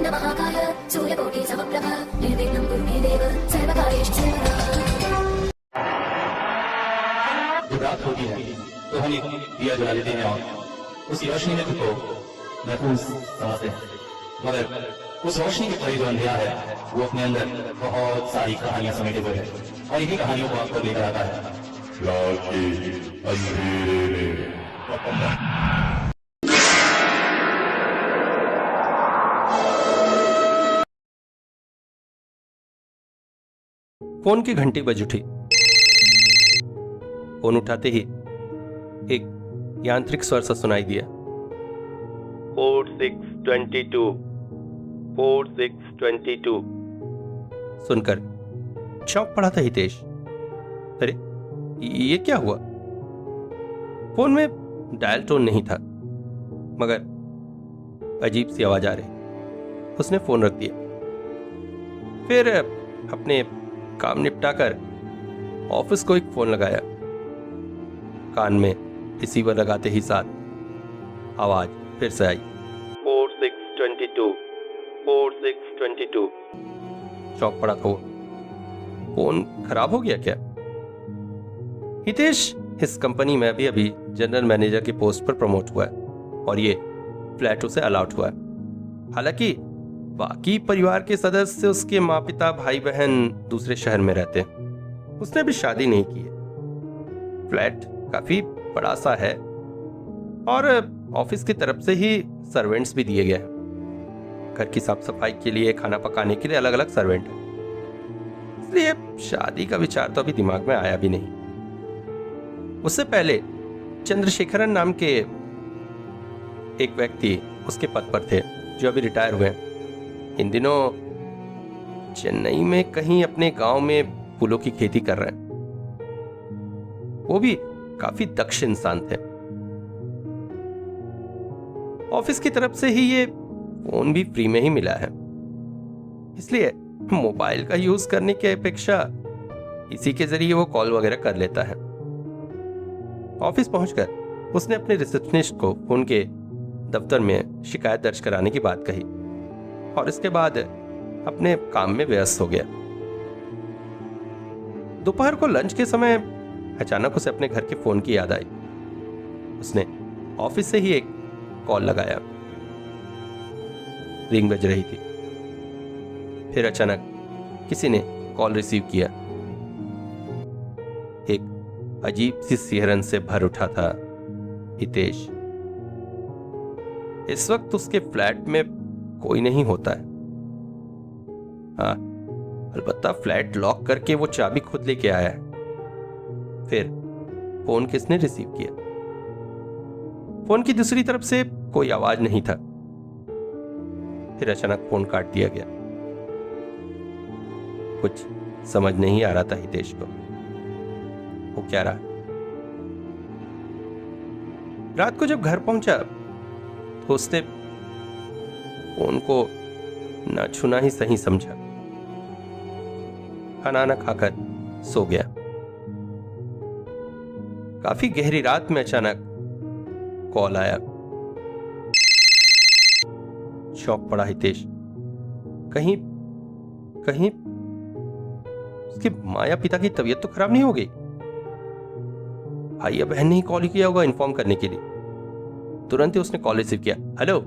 महाकाय सूर्यकोटि समप्रभ निर्विघ्नं कुरु मे देव सर्वकार्येषु सर्वदा। जब रात होती है तो हम एक दिया जला लेते हैं और उस रोशनी में खुद को महफूज समझते हैं, मगर उस रोशनी के परे जो अंधेरा है वो अपने अंदर बहुत सारी कहानियां समेटे हुए है और इन्हीं कहानियों को आपको लेकर आता है रात के अंधेरे में। फोन की घंटी बज उठी। फोन उठाते ही एक यांत्रिक स्वर सा सुनाई दिया, 4622 4622। सुनकर चौंक पड़ा था हितेश। अरे ये क्या हुआ? फोन में डायल टोन नहीं था, मगर अजीब सी आवाज आ रही। उसने फोन रख दिया, फिर अपने काम निपटाकर ऑफिस को एक फोन लगाया। कान में रिसीवर लगाते ही साथ आवाज फिर से आई, 4622 4622। चौंक पड़ा था वो। फोन खराब हो गया क्या? हितेश इस कंपनी में अभी जनरल मैनेजर की पोस्ट पर प्रमोट हुआ है और ये फ्लैट उसे अलॉट हुआ है। हालांकि बाकी परिवार के सदस्य, उसके माँ पिता, भाई बहन दूसरे शहर में रहते हैं। उसने भी शादी नहीं की है। फ्लैट काफी बड़ा सा है और ऑफिस की तरफ से ही सर्वेंट्स भी दिए गए हैं। घर की साफ सफाई के लिए, खाना पकाने के लिए अलग अलग सर्वेंट है, इसलिए शादी का विचार तो अभी दिमाग में आया भी नहीं। उससे पहले चंद्रशेखरन नाम के एक व्यक्ति उसके पद पर थे जो अभी रिटायर हुए हैं। इन दिनों चेन्नई में कहीं अपने गांव में फूलों की खेती कर रहे हैं। वो भी काफी दक्ष इंसान थे। ऑफिस की तरफ से ही ये फोन भी फ्री में ही मिला है, इसलिए मोबाइल का यूज करने की अपेक्षा इसी के जरिए वो कॉल वगैरह कर लेता है। ऑफिस पहुंचकर उसने अपने रिसेप्शनिस्ट को फोन के दफ्तर में शिकायत दर्ज कराने की बात कही और इसके बाद अपने काम में व्यस्त हो गया। दोपहर को लंच के समय अचानक उसे अपने घर के फोन की याद आई। उसने ऑफिस से ही एक कॉल लगाया। रिंग बज रही थी। फिर अचानक किसी ने कॉल रिसीव किया। एक अजीब सी सिहरन से भर उठा था हितेश। इस वक्त उसके फ्लैट में कोई नहीं होता है। हाँ, अलबत्ता फ्लैट लॉक करके वो चाबी खुद लेके आया है। फिर फोन किसने रिसीव किया? फोन की दूसरी तरफ से कोई आवाज नहीं था। फिर अचानक फोन काट दिया गया। कुछ समझ नहीं आ रहा था हितेश को, वो क्या रहा। रात को जब घर पहुंचा तो उसने फोन को ना छूना ही सही समझा। खाना ना खाकर सो गया। काफी गहरी रात में अचानक कॉल आया। चौंक पड़ा हितेश। कहीं उसके माँ या पिता की तबीयत तो खराब नहीं हो गई? भाई या बहन ने ही कॉल किया होगा इन्फॉर्म करने के लिए। तुरंत ही उसने कॉल रिसीव किया। हेलो,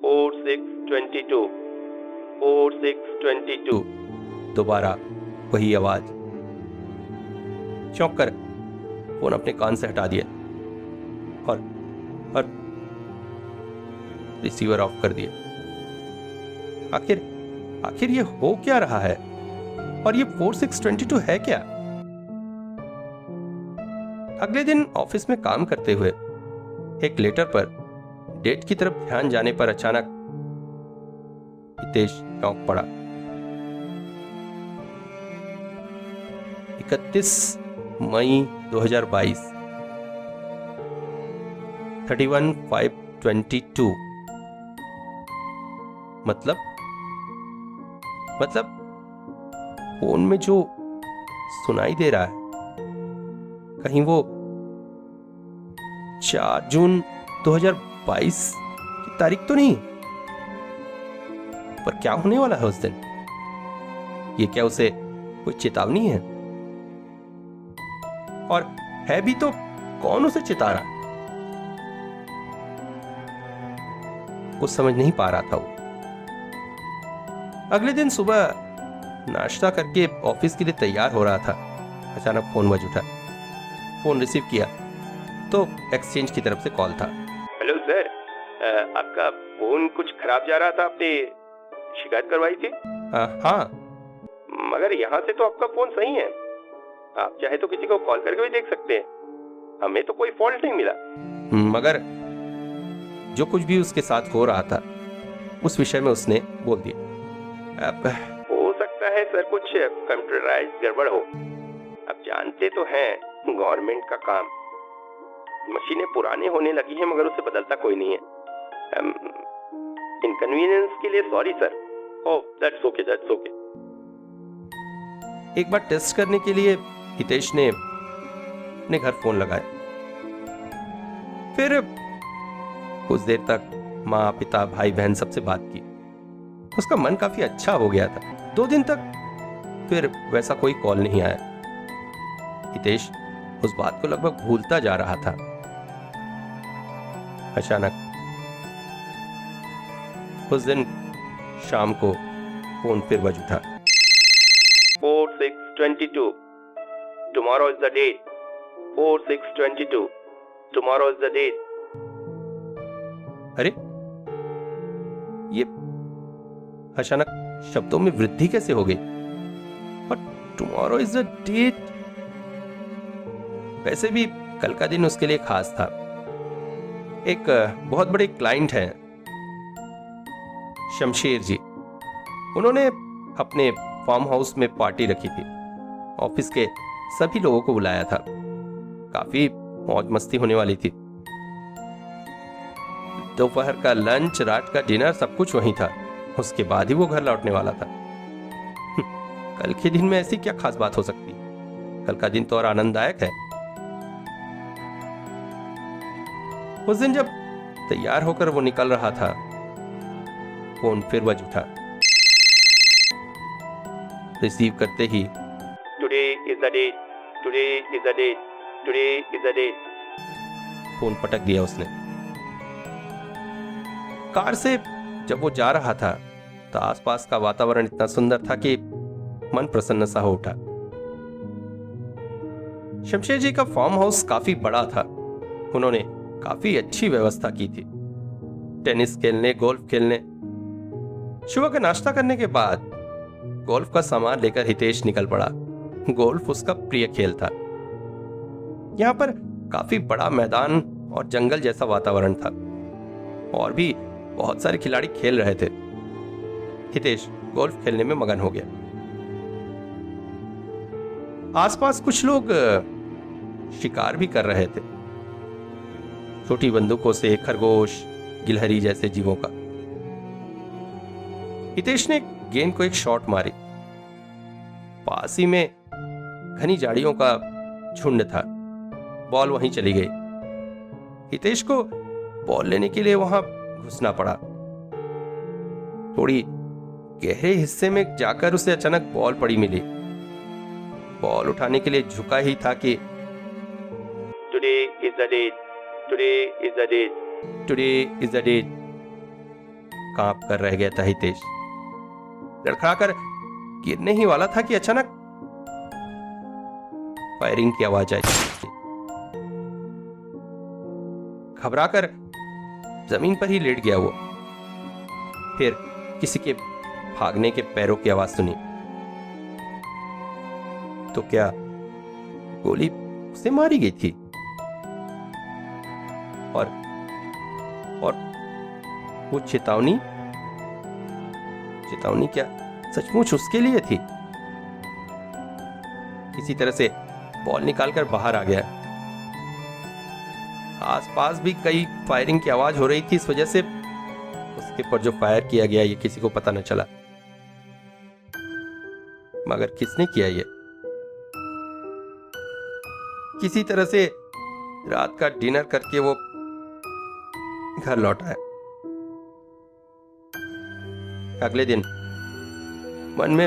4622 4622। दोबारा वही आवाज। चौंक कर फोन अपने कान से हटा दिया और रिसीवर ऑफ कर दिया। आखिर ये हो क्या रहा है? और ये 4622 है क्या? अगले दिन ऑफिस में काम करते हुए एक लेटर पर डेट की तरफ ध्यान जाने पर अचानक हितेश चौंक पड़ा। 31 मई 2022, 31/5/22। मतलब फोन में जो सुनाई दे रहा है, कहीं वो 4 जून 2022 की तारीख तो नहीं? पर क्या होने वाला है उस दिन? ये क्या उसे कोई चेतावनी है? और है भी तो कौन उसे चिता रहा? कुछ समझ नहीं पा रहा था वो। अगले दिन सुबह नाश्ता करके ऑफिस के लिए तैयार हो रहा था, अचानक फोन बज उठा। फोन रिसीव किया तो एक्सचेंज की तरफ से कॉल था। हेलो सर, आपका फोन कुछ खराब जा रहा था, आपने शिकायत करवाई थी। हाँ। मगर यहाँ से तो आपका फोन सही है, आप चाहे तो किसी को कॉल करके भी देख सकते हैं, हमें तो कोई फॉल्ट नहीं मिला। मगर जो कुछ भी उसके साथ हो रहा था उस विषय में उसने बोल दिया। अब हो सकता है सर कुछ कंप्यूटराइज गड़बड़ हो, अब जानते तो हैं गवर्नमेंट का काम, मशीनें पुरानी होने लगी हैं मगर उसे बदलता कोई नहीं है। इनकन्वीनियंस के लिए sorry sir. Oh that's okay, that's okay. एक बार टेस्ट करने के लिए हितेश ने अपने घर फोन लगाया। फिर कुछ देर तक माँ, पिता, भाई, बहन सबसे बात की। उसका मन काफी अच्छा हो गया था। 2 दिन तक फिर वैसा कोई कॉल नहीं आया। हितेश उस बात को लगभग भूलता जा रहा था। अचानक उस दिन शाम को फोन फिर बज उठा। 4/6/22 tomorrow is the date। 4/6/22 tomorrow is the date। अरे ये अचानक शब्दों में वृद्धि कैसे हो गई? और टुमारो इज द डेट। वैसे भी कल का दिन उसके लिए खास था। एक बहुत बड़े क्लाइंट हैं शमशेर जी, उन्होंने अपने फार्म हाउस में पार्टी रखी थी। ऑफिस के सभी लोगों को बुलाया था, काफी मौज मस्ती होने वाली थी। दोपहर का लंच, रात का डिनर, सब कुछ वहीं था। उसके बाद ही वो घर लौटने वाला था। कल के दिन में ऐसी क्या खास बात हो सकती? कल का दिन तो और आनंददायक है। उस दिन जब तैयार होकर वो निकल रहा था, फोन फिर बज उठा। रिसीव करते ही today is the date, today is the date, today is the date. Phone पटक दिया उसने। कार से जब वो जा रहा था तो आसपास का वातावरण इतना सुंदर था कि मन प्रसन्न सा हो उठा। शमशेर जी का फार्म हाउस काफी बड़ा था। उन्होंने काफी अच्छी व्यवस्था की थी, टेनिस खेलने, गोल्फ खेलने। सुबह का नाश्ता करने के बाद गोल्फ का सामान लेकर हितेश निकल पड़ा। गोल्फ उसका प्रिय खेल था। यहां पर काफी बड़ा मैदान और जंगल जैसा वातावरण था, और भी बहुत सारे खिलाड़ी खेल रहे थे। हितेश गोल्फ खेलने में मगन हो गया। आसपास कुछ लोग शिकार भी कर रहे थे, छोटी बंदूकों से खरगोश, गिलहरी जैसे जीवों का। हितेश ने गेंद को एक शॉट मारी। पास ही में घनी झाड़ियों का झुंड था। बॉल वहीं चली गई। हितेश को बॉल लेने के लिए वहां घुसना पड़ा। थोड़ी गहरे हिस्से में जाकर उसे अचानक बॉल पड़ी मिली। बॉल उठाने के लिए झुका ही था कि today is the date, today is the date, today is the date. कांप कर रह गया था हितेश। लड़खड़ाकर गिरने ही वाला था कि अचानक फायरिंग की आवाज आई। घबराकर जमीन पर ही लेट गया वो। फिर किसी के भागने के पैरों की आवाज सुनी। तो क्या गोली उसे मारी गई थी? और वो चेतावनी क्या सचमुच उसके लिए थी? किसी तरह से बॉल निकालकर बाहर आ गया। आसपास भी कई फायरिंग की आवाज हो रही थी, इस वजह से उसके पर जो फायर किया गया ये किसी को पता न चला। मगर किसने किया ये? किसी तरह से रात का डिनर करके वो घर लौटा है। अगले दिन मन में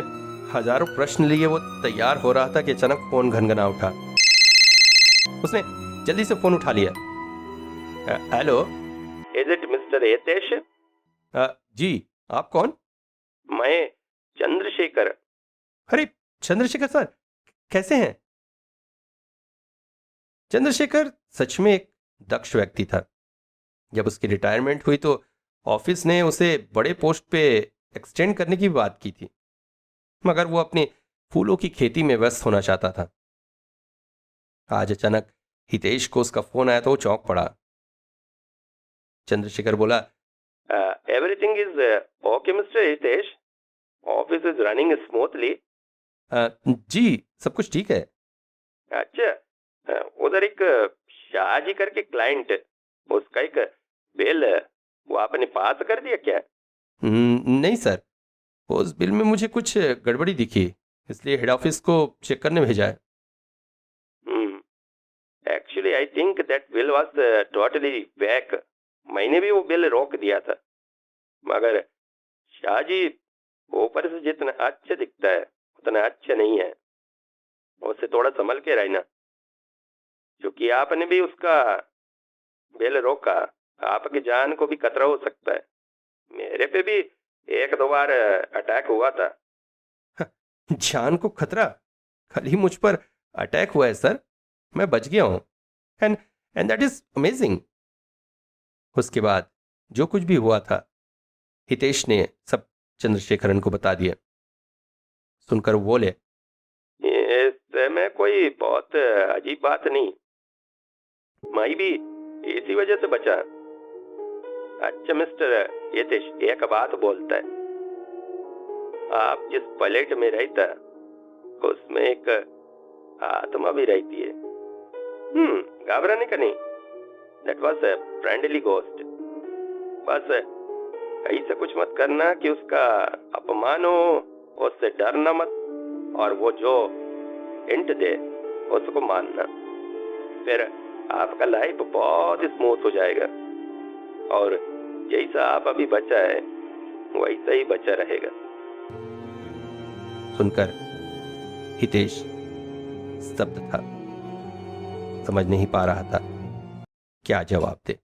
हजारों प्रश्न लिए वो तैयार हो रहा था कि अचानक फोन घनघना उठा। उसने जल्दी से फोन उठा लिया। Hello. Is it mister Hitesh? जी, आप कौन? मैं चंद्रशेखर। अरे चंद्रशेखर सर, कैसे हैं? चंद्रशेखर सच में एक दक्ष व्यक्ति था। जब उसकी रिटायरमेंट हुई तो ऑफिस ने उसे बड़े पोस्ट पे एक्सटेंड करने की बात की थी, मगर वो अपने फूलों की खेती में व्यस्त होना चाहता था। आज अचानक हितेश को उसका फोन आया तो वो चौंक पड़ा। चंद्रशेखर बोला, everything is okay mister Hitesh, office is running smoothly. जी सब कुछ ठीक है। अच्छा, उधर एक शाहजी करके क्लाइंट, उसका एक बिल वो आपने पास कर दिया क्या? नहीं सर, उस बिल में मुझे कुछ गड़बड़ी दिखी, इसलिए हेड ऑफिस को चेक करने भेजा है। Actually I think that bill was totally back. मैंने भी वो बिल रोक दिया था, मगर शाहजी ऊपर से जितना अच्छा दिखता है उतना अच्छा नहीं है, उससे थोड़ा संभल के रहना। क्योंकि आपने भी उसका बिल रोका, आपकी जान को भी खतरा हो सकता है। मेरे पे भी एक दो बार अटैक हुआ था। जान को खतरा? कल ही मुझ पर अटैक हुआ है सर, मैं बच गया हूं। And that is amazing. उसके बाद जो कुछ भी हुआ था हितेश ने सब चंद्रशेखरन को बता दिया। सुनकर वो बोले, इसमें कोई बहुत अजीब बात नहीं, मैं भी इसी वजह से बचा। अच्छा मिस्टर हितेश, एक बात बोलता है, आप जिस प्लेट में रहता उसमें एक आत्मा भी रहती है। घबराने का नहीं, that was a friendly ghost. बस ऐसा कुछ मत करना कि उसका अपमान हो, उससे डरना मत, और वो जो हिंट दे उसको मानना। फिर आपका लाइफ बहुत स्मूथ हो जाएगा, और जैसा आप अभी बचा है वैसा ही बचा रहेगा। सुनकर हितेश स्तब्ध था, समझ नहीं पा रहा था क्या जवाब दे।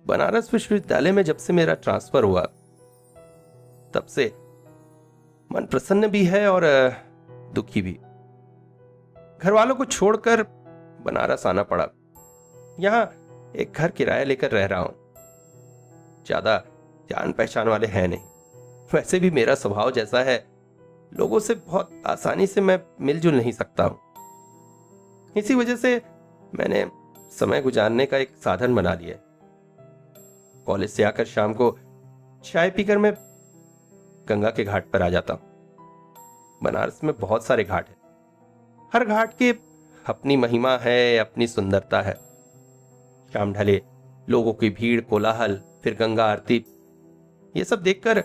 बनारस विश्वविद्यालय में जब से मेरा ट्रांसफर हुआ तब से मन प्रसन्न भी है और दुखी भी। घर वालों को छोड़कर बनारस आना पड़ा। यहां एक घर किराया लेकर रह रहा हूं। ज्यादा जान पहचान वाले हैं नहीं, वैसे भी मेरा स्वभाव जैसा है, लोगों से बहुत आसानी से मैं मिलजुल नहीं सकता हूं। इसी वजह से मैंने समय गुजारने का एक साधन बना लिया। कॉलेज से आकर शाम को चाय पीकर मैं गंगा के घाट पर आ जाता हूं। बनारस में बहुत सारे घाट हैं, हर घाट की अपनी महिमा है, अपनी सुंदरता है। शाम ढले लोगों की भीड़, कोलाहल, फिर गंगा आरती, ये सब देखकर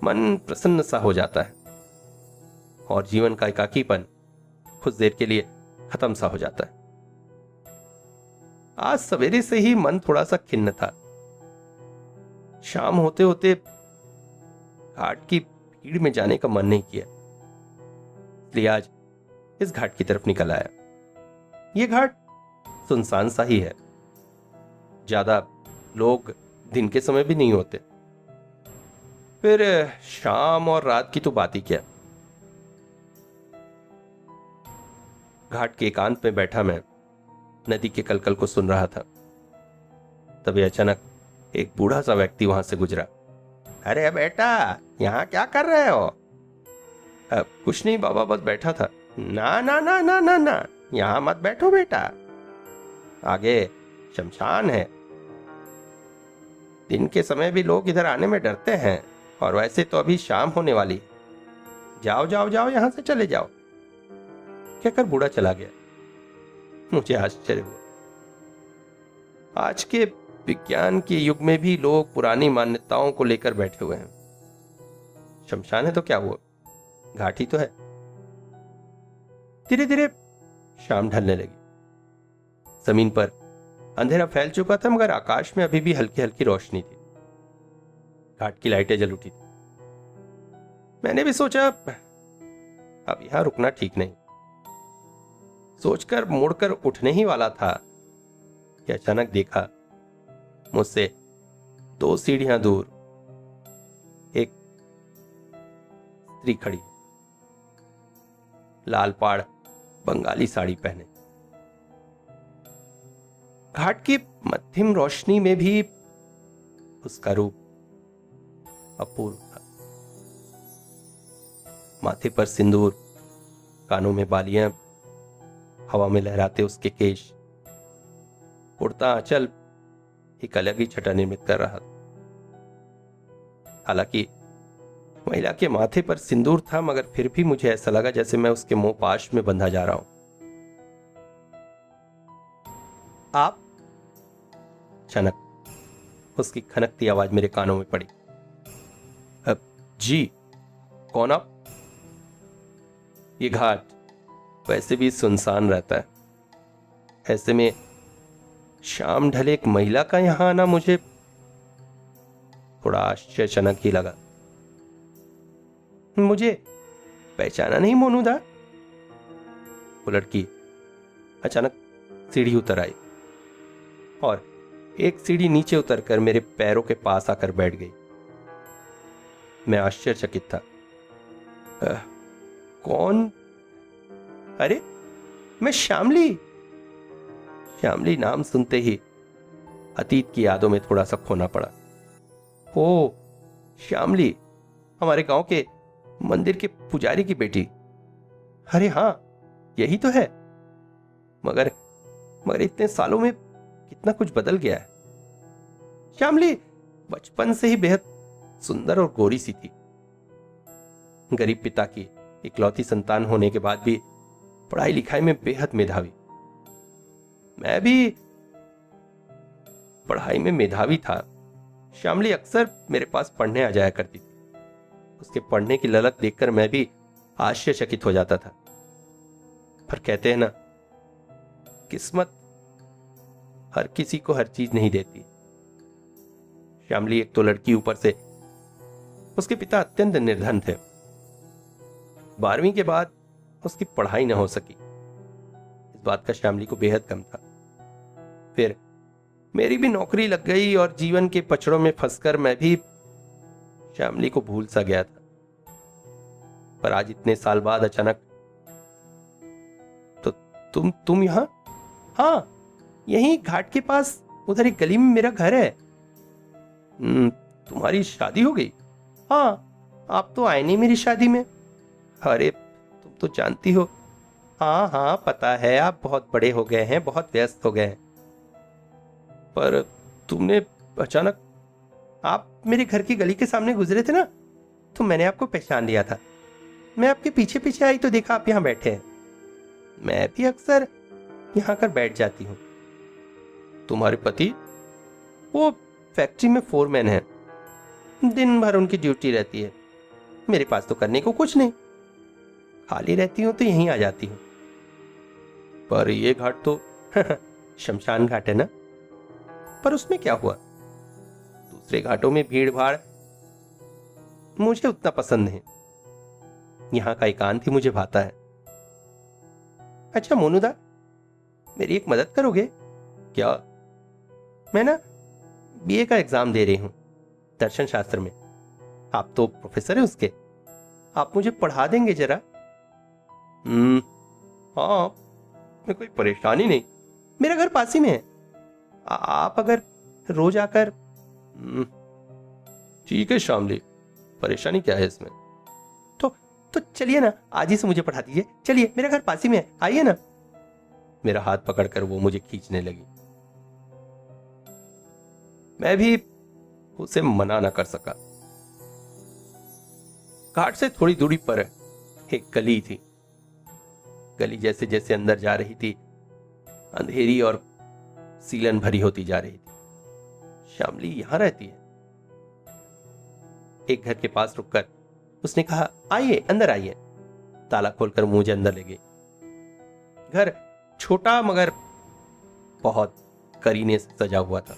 मन प्रसन्न सा हो जाता है और जीवन का एकाकीपन कुछ देर के लिए खत्म सा हो जाता है। आज सवेरे से ही मन थोड़ा सा खिन्न था। शाम होते होते घाट की भीड़ में जाने का मन नहीं किया, इसलिए आज इस घाट की तरफ निकल आया। यह घाट सुनसान सा ही है, ज्यादा लोग दिन के समय भी नहीं होते। फिर शाम और रात की तो बात ही क्या। घाट के एकांत में बैठा मैं नदी के कलकल को सुन रहा था। तभी अचानक एक बूढ़ा सा व्यक्ति वहां से गुजरा। अरे बेटा, यहां क्या कर रहे हो? कुछ नहीं बाबा, बस बैठा था। ना ना ना ना ना ना, यहां मत बैठो बेटा, आगे शमशान है। दिन के समय भी लोग इधर आने में डरते हैं, और वैसे तो अभी शाम होने वाली। जाओ जाओ जाओ, यहां से चले जाओ। कहकर बूढ़ा चला गया। मुझे आश्चर्य हुआ। आज के विज्ञान के युग में भी लोग पुरानी मान्यताओं को लेकर बैठे हुए हैं। शमशान है तो क्या हुआ, घाट ही तो है। धीरे धीरे शाम ढलने लगी। जमीन पर अंधेरा फैल चुका था, मगर आकाश में अभी भी हल्की हल्की रोशनी थी। घाट की लाइटें जल उठी थी। मैंने भी सोचा अब यहां रुकना ठीक नहीं। सोचकर मुड़कर उठने ही वाला था कि अचानक देखा मुझसे 2 सीढ़ियां दूर एक स्त्री खड़ी, लाल पाड़ बंगाली साड़ी पहने। घाट की मध्यम रोशनी में भी उसका रूप अपूर्व था। माथे पर सिंदूर, कानों में बालियां, हवा में लहराते उसके केश, उड़ता आंचल एक अलग ही छटा निर्मित कर रहा था। हालांकि महिला के माथे पर सिंदूर था, मगर फिर भी मुझे ऐसा लगा जैसे मैं उसके मोह पाश में बंधा जा रहा हूं। आप? अचानक उसकी खनकती आवाज मेरे कानों में पड़ी। जी, कौन आप? ये घाट वैसे भी सुनसान रहता है, ऐसे में शाम ढले एक महिला का यहां आना मुझे थोड़ा आश्चर्यजनक ही लगा। मुझे पहचाना नहीं मोनूदा? वो लड़की अचानक सीढ़ी उतर आई और एक सीढ़ी नीचे उतरकर मेरे पैरों के पास आकर बैठ गई। मैं आश्चर्यचकित था। कौन? अरे, मैं श्यामली। श्यामली नाम सुनते ही अतीत की यादों में थोड़ा सा खोना पड़ा। ओ, श्यामली, हमारे गांव के मंदिर के पुजारी की बेटी। अरे हाँ, यही तो है। मगर इतने सालों में कितना कुछ बदल गया है। श्यामली बचपन से ही बेहद सुंदर और गोरी सी थी। गरीब पिता की इकलौती संतान होने के बाद भी पढ़ाई लिखाई में बेहद मेधावी। मैं भी पढ़ाई में मेधावी था। श्यामली अक्सर मेरे पास पढ़ने आ जाया करती थी। उसके पढ़ने की ललक देखकर मैं भी आश्चर्यचकित हो जाता था। पर कहते हैं ना, किस्मत हर किसी को हर चीज नहीं देती। श्यामली एक तो लड़की, ऊपर से उसके पिता अत्यंत निर्धन थे। 12वीं के बाद उसकी पढ़ाई न हो सकी। इस बात का श्यामली को बेहद गम था। फिर मेरी भी नौकरी लग गई और जीवन के पचड़ों में फंसकर मैं भी श्यामली को भूल सा गया था। पर आज इतने साल बाद अचानक तो तुम यहां? हाँ, यहीं घाट के पास, उधर एक गली में मेरा घर है। तुम्हारी शादी हो गई? हाँ, आप तो आए नहीं मेरी शादी में। अरे, तुम तो जानती हो। हाँ हाँ, पता है, आप बहुत बड़े हो गए हैं, बहुत व्यस्त हो गए हैं। पर तुमने अचानक, आप मेरे घर की गली के सामने गुजरे थे ना, तो मैंने आपको पहचान लिया था। मैं आपके पीछे पीछे आई तो देखा आप यहां बैठे हैं। मैं भी अक्सर यहां आकर बैठ जाती हूँ। तुम्हारे पति? वो फैक्ट्री में फोरमैन है। दिन भर उनकी ड्यूटी रहती है। मेरे पास तो करने को कुछ नहीं। खाली रहती हूं तो यहीं आ जाती हूं। पर ये घाट तो शमशान घाट है ना? पर उसमें क्या हुआ? दूसरे घाटों में भीड़ भाड़ मुझे उतना पसंद नहीं। यहां का एकांत ही मुझे भाता है। अच्छा मोनूदा, मेरी एक मदद करोगे क्या? मैं ना बीए का एग्जाम दे रही हूं, दर्शन शास्त्र में। आप तो प्रोफेसर हैं उसके, आप मुझे पढ़ा देंगे जरा? हाँ, मैं कोई परेशानी नहीं। मेरा घर पास ही में है। आप अगर रोज आकर। ठीक है श्यामली, परेशानी क्या है इसमें? तो चलिए ना, आज ही से मुझे पढ़ा दीजिए। चलिए, मेरा घर पास ही में है, आइए ना। मेरा हाथ पकड़कर वो मुझे खींचने लगी। मैं भी उसे मना न कर सका। घाट से थोड़ी दूरी पर एक गली थी। गली जैसे जैसे अंदर जा रही थी, अंधेरी और सीलन भरी होती जा रही थी। श्यामली यहां रहती है? एक घर के पास रुककर उसने कहा, आइए, अंदर आइए। ताला खोलकर मुझे अंदर ले गई। घर छोटा मगर बहुत करीने से सजा हुआ था।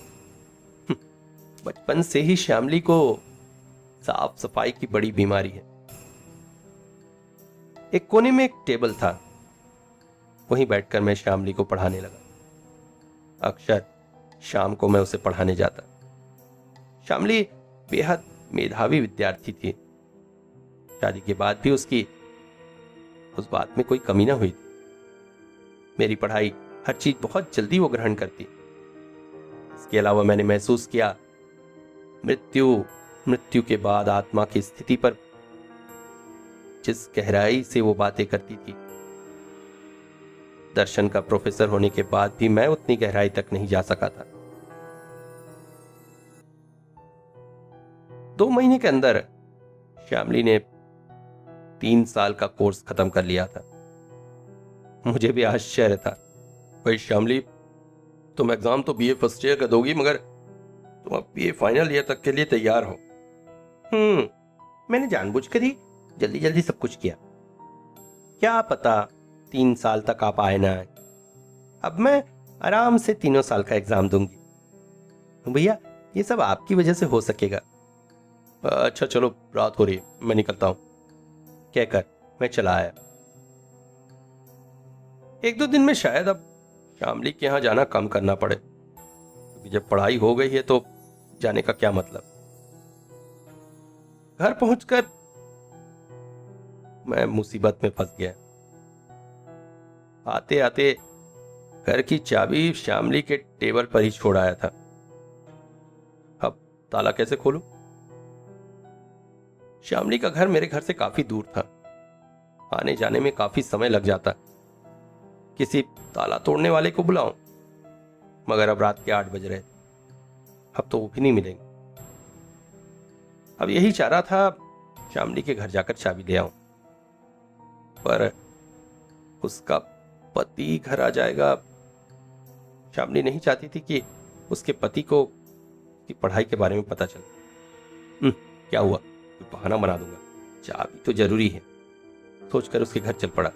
बचपन से ही श्यामली को साफ सफाई की बड़ी बीमारी है। एक कोने में एक टेबल था, वहीं बैठकर मैं श्यामली को पढ़ाने लगा। अक्सर शाम को मैं उसे पढ़ाने जाता। श्यामली बेहद मेधावी विद्यार्थी थी। शादी के बाद भी उसकी उस बात में कोई कमी ना हुई थी। मेरी पढ़ाई हर चीज बहुत जल्दी वो ग्रहण करती। इसके अलावा मैंने महसूस किया मृत्यु के बाद आत्मा की स्थिति पर जिस गहराई से वो बातें करती थी, दर्शन का प्रोफेसर होने के बाद भी मैं उतनी गहराई तक नहीं जा सका था। 2 महीने के अंदर श्यामली ने 3 साल का कोर्स खत्म कर लिया था। मुझे भी आश्चर्य था। भाई श्यामली, तुम एग्जाम तो बीए फर्स्ट ईयर का दोगी, मगर तुम अब बीए फाइनल ईयर तक के लिए तैयार हो। मैंने जानबूझकर ही जल्दी जल्दी सब कुछ किया। क्या पता 3 साल तक आप आए ना आए। अब मैं आराम से 3 साल का एग्जाम दूंगी। भैया, ये सब आपकी वजह से हो सकेगा। अच्छा चलो, रात हो रही है, मैं निकलता हूं, कहकर मैं चला आया। 1-2 दिन में शायद अब श्यामली के यहां जाना कम करना पड़े, क्योंकि जब पढ़ाई हो गई है तो जाने का क्या मतलब। घर पहुंचकर मैं मुसीबत में फंस गया। आते आते घर की चाबी श्यामली के टेबल पर ही छोड़ आया था। अब ताला कैसे खोलूं? श्यामली का घर मेरे घर से काफी दूर था। आने जाने में काफी समय लग जाता। किसी ताला तोड़ने वाले को बुलाऊं, मगर अब रात के 8 बज रहे। अब तो वो भी नहीं मिलेंगे। अब यही चाह रहा था श्यामली के घर जाकर चाबी ले आऊं, पर उसका पति घर आ जाएगा। श्यामली नहीं चाहती थी कि उसके पति को की पढ़ाई के बारे में पता चले। क्या हुआ, कोई बहाना बना दूंगा, चाबी तो जरूरी है, सोचकर उसके घर चल पड़ा।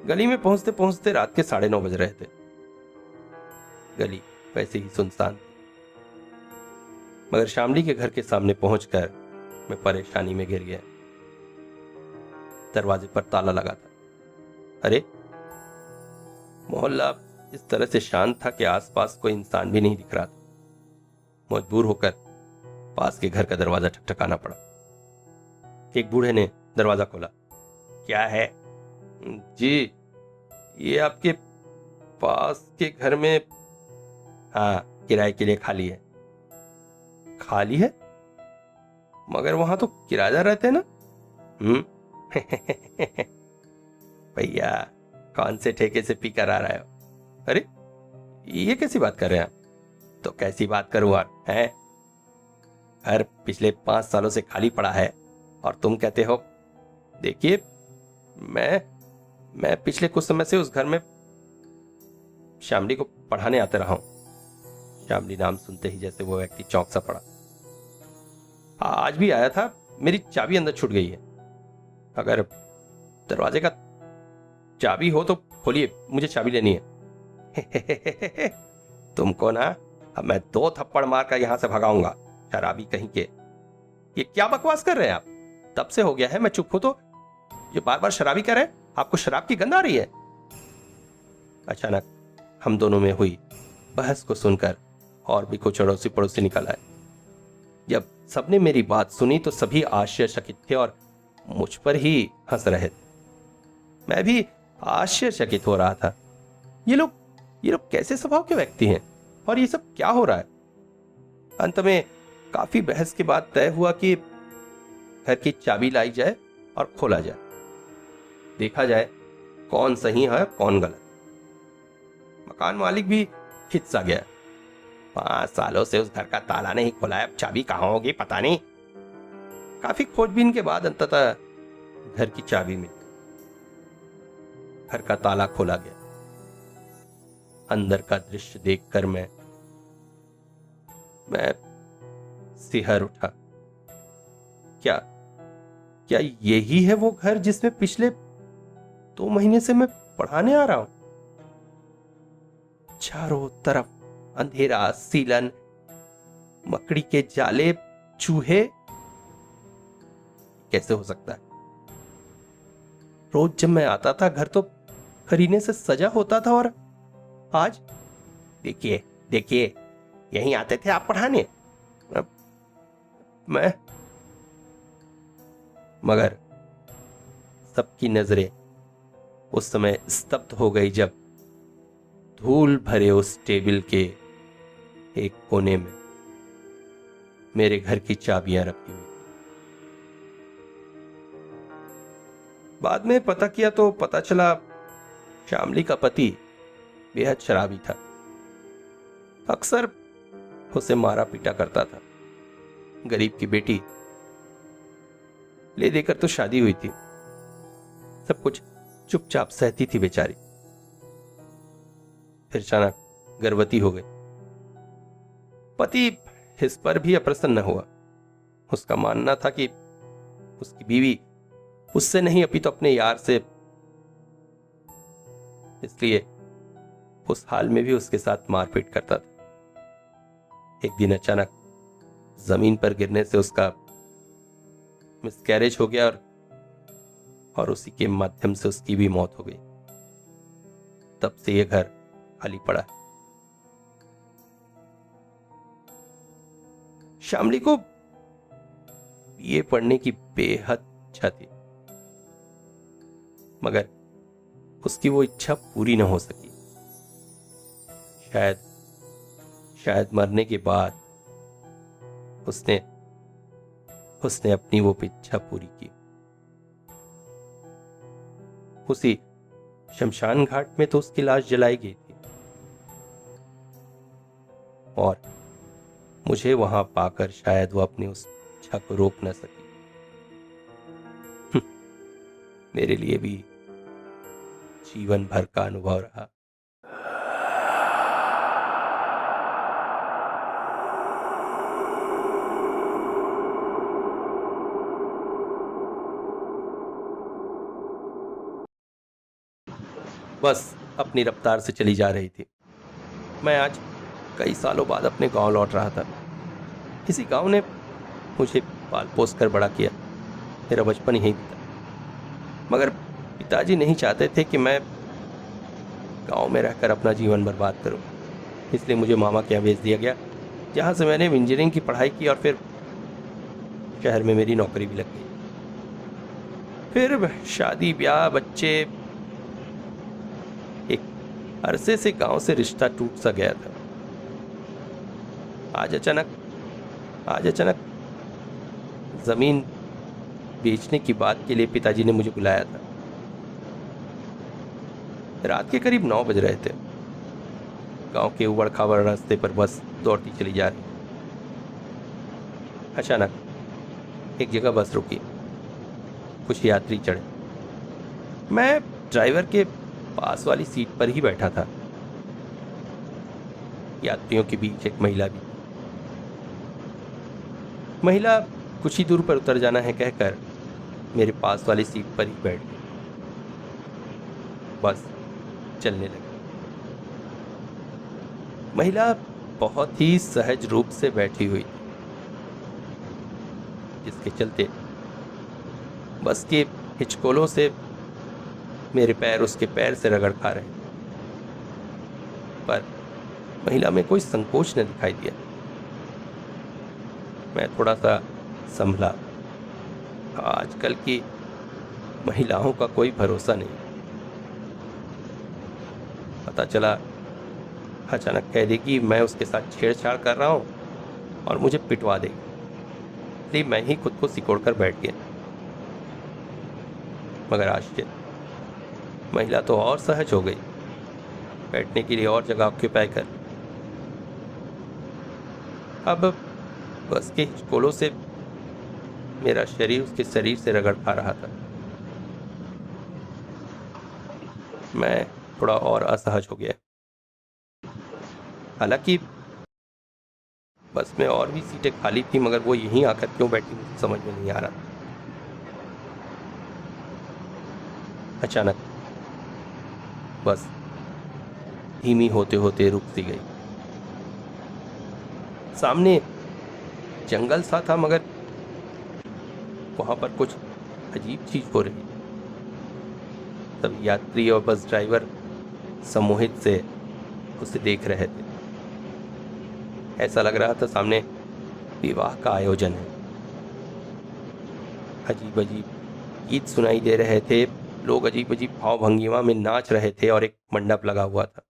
गली में पहुंचते पहुंचते रात के 9:30 बज रहे थे। गली वैसे ही सुनसान थी, मगर श्यामली के घर के सामने पहुंचकर मैं परेशानी में घिर गया। दरवाजे पर ताला लगा था। अरे, मोहल्ला इस तरह से शांत था कि आसपास कोई इंसान भी नहीं दिख रहा था। मजबूर होकर पास के घर का दरवाजा ठकठकाना पड़ा। एक बूढ़े ने दरवाजा खोला। क्या है? जी, ये आपके पास के घर में, हाँ, किराए के लिए खाली है। खाली है? मगर वहां तो किराएदार रहते हैं ना। भैया, कौन से ठेके से पी कर आ रहे हो? अरे, ये कैसी बात कर रहे हैं आप? तो कैसी बात करूं यार, है? घर पिछले 5 सालों से खाली पड़ा है और तुम कहते हो। देखिए, मैं पिछले कुछ समय से उस घर में श्यामली को पढ़ाने आते रहा हूं। श्यामली नाम सुनते ही जैसे वो व्यक्ति चौंक सा पड़ा। आज भी आया था, मेरी चाबी अंदर छूट गई है। अगर दरवाजे का चाबी हो तो खोलिए, मुझे चाबी लेनी है। तुमको ना अब मैं 2 थप्पड़ मारकर यहां से भगाऊंगा, शराबी कहीं के। ये क्या बकवास कर रहे हैं आप? तब से हो गया है मैं चुप हूं तो ये बार बार शराबी कह रहे हैं। आपको शराब की गंध आ रही है? अचानक हम दोनों में हुई बहस को सुनकर और भी कुछ अड़ोसी पड़ोसी निकल आए। जब सबने मेरी बात सुनी तो सभी आश्चर्यचकित थे और मुझ पर ही हंस रहे थे। मैं भी आश्चर्यचकित हो रहा था। ये लोग कैसे स्वभाव के व्यक्ति हैं और ये सब क्या हो रहा है? अंत में काफी बहस के बाद तय हुआ कि घर की चाबी लाई जाए और खोला जाए, देखा जाए कौन सही है कौन गलत। मकान मालिक भी खिंचा गया। 5 सालों से उस घर का ताला नहीं खोला है, अब चाबी कहां होगी पता नहीं। काफी खोजबीन के बाद अंततः घर की चाबी मिली। घर का ताला खोला गया। अंदर का दृश्य देखकर मैं सिहर उठा। क्या यही है वो घर जिसमें पिछले 2 महीने से मैं पढ़ाने आ रहा हूं? चारों तरफ अंधेरा, सीलन, मकड़ी के जाले, चूहे। कैसे हो सकता है? रोज जब मैं आता था घर तो करीने से सजा होता था, और आज देखिए देखिए, यहीं आते थे आप पढ़ाने। मैं मगर सबकी नजरें उस समय स्तब्ध हो गई जब धूल भरे उस टेबल के एक कोने में मेरे घर की चाबियां रखी हुई। बाद में पता किया तो पता चला श्यामली का पति बेहद शराबी था। अक्सर उसे मारा पीटा करता था। गरीब की बेटी ले देकर तो शादी हुई थी, सब कुछ चुपचाप सहती थी बेचारी। फिर अचानक गर्भवती हो गई। पति इस पर भी अप्रसन्न हुआ। उसका मानना था कि उसकी बीवी उससे नहीं अपी तो अपने यार से, इसलिए उस हाल में भी उसके साथ मारपीट करता था। एक दिन अचानक जमीन पर गिरने से उसका मिसकैरेज हो गया और उसी के माध्यम से उसकी भी मौत हो गई। तब से यह घर खाली पड़ा है। श्यामली को बीए पढ़ने की बेहद इच्छा थी, मगर उसकी वो इच्छा पूरी न हो सकी। शायद मरने के बाद उसने अपनी वो इच्छा पूरी की। उसी शमशान घाट में तो उसकी लाश जलाई गई थी, और मुझे वहां पाकर शायद वो अपनी उस इच्छा को रोक न सकी। मेरे लिए भी जीवन भर का अनुभव रहा। बस अपनी रफ्तार से चली जा रही थी। मैं आज कई सालों बाद अपने गांव लौट रहा था। इसी गांव ने मुझे पाल पोस कर बड़ा किया। मेरा बचपन यहीं बीता, मगर पिताजी नहीं चाहते थे कि मैं गांव में रहकर अपना जीवन बर्बाद करूं। इसलिए मुझे मामा के यहाँ भेज दिया गया, जहाँ से मैंने इंजीनियरिंग की पढ़ाई की और फिर शहर में मेरी नौकरी भी लग गई। फिर शादी, ब्याह, बच्चे। एक अरसे से गांव से रिश्ता टूट सा गया था। आज अचानक जमीन बेचने की बात के लिए पिताजी ने मुझे बुलाया था। रात के करीब 9 बज रहे थे। गांव के उबड़ खाबड़ रास्ते पर बस दौड़ती चली जा रही। अचानक एक जगह बस रुकी। कुछ यात्री चढ़े। मैं ड्राइवर के पास वाली सीट पर ही बैठा था। यात्रियों के बीच एक महिला भी। महिला कुछ ही दूर पर उतर जाना है कहकर मेरे पास वाली सीट पर ही बैठ गई। बस चलने लगी। महिला बहुत ही सहज रूप से बैठी हुई थी, जिसके चलते बस के हिचकोलों से मेरे पैर उसके पैर से रगड़ खा रहे। पर महिला में कोई संकोच न दिखाई दिया। मैं थोड़ा सा संभला। आजकल की महिलाओं का कोई भरोसा नहीं। पता चला अचानक कह देगी मैं उसके साथ छेड़छाड़ कर रहा हूं और मुझे पिटवा देगी। इसलिए मैं ही खुद को सिकोड़ कर बैठ गया। मगर आश्चर्य, महिला तो और सहज हो गई। बैठने के लिए और जगह ऑक्यूपाई कर। अब बस के हिचकोलों से मेरा शरीर उसके शरीर से रगड़ खा रहा था। मैं थोड़ा और असहज हो गया। हालांकि बस में और भी सीटें खाली थी, मगर वो यहीं आकर क्यों बैठी मुझे समझ में नहीं आ रहा। अचानक बस धीमी होते होते रुक सी गई। सामने जंगल सा था, मगर वहां पर कुछ अजीब चीज हो रही थी। सब यात्री और बस ड्राइवर सम्मोहित से उसे देख रहे थे। ऐसा लग रहा था सामने विवाह का आयोजन है। अजीब अजीब गीत सुनाई दे रहे थे, लोग अजीब अजीब भाव भंगिमा में नाच रहे थे और एक मंडप लगा हुआ था।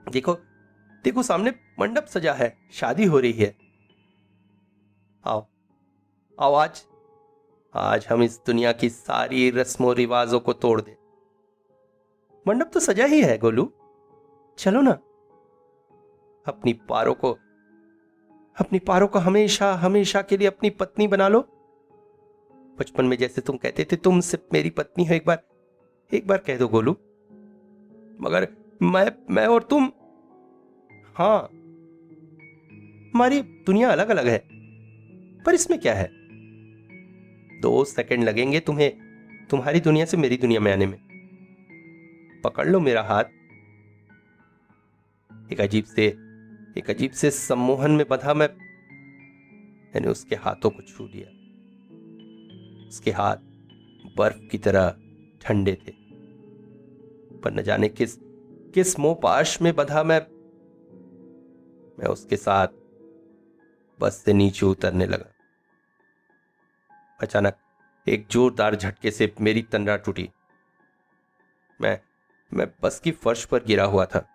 देखो देखो, सामने मंडप सजा है, शादी हो रही है। आओ आओ, आज हम इस दुनिया की सारी रस्मों रिवाजों को तोड़ दें। मंडप तो सजा ही है गोलू, चलो ना। अपनी पारो को हमेशा हमेशा के लिए अपनी पत्नी बना लो। बचपन में जैसे तुम कहते थे तुम सिर्फ मेरी पत्नी हो, एक बार कह दो गोलू। मगर मैं और तुम, हाँ, हमारी दुनिया अलग अलग है, पर इसमें क्या है? 2 सेकंड लगेंगे तुम्हें तुम्हारी दुनिया से मेरी दुनिया में आने में। पकड़ लो मेरा हाथ। एक अजीब से सम्मोहन में बंधा मैंने उसके हाथों को छू लिया। उसके हाथ बर्फ की तरह ठंडे थे, पर न जाने किस मोहपाश में बंधा मैं उसके साथ बस से नीचे उतरने लगा। अचानक एक जोरदार झटके से मेरी तंद्रा टूटी। मैं बस की फर्श पर गिरा हुआ था।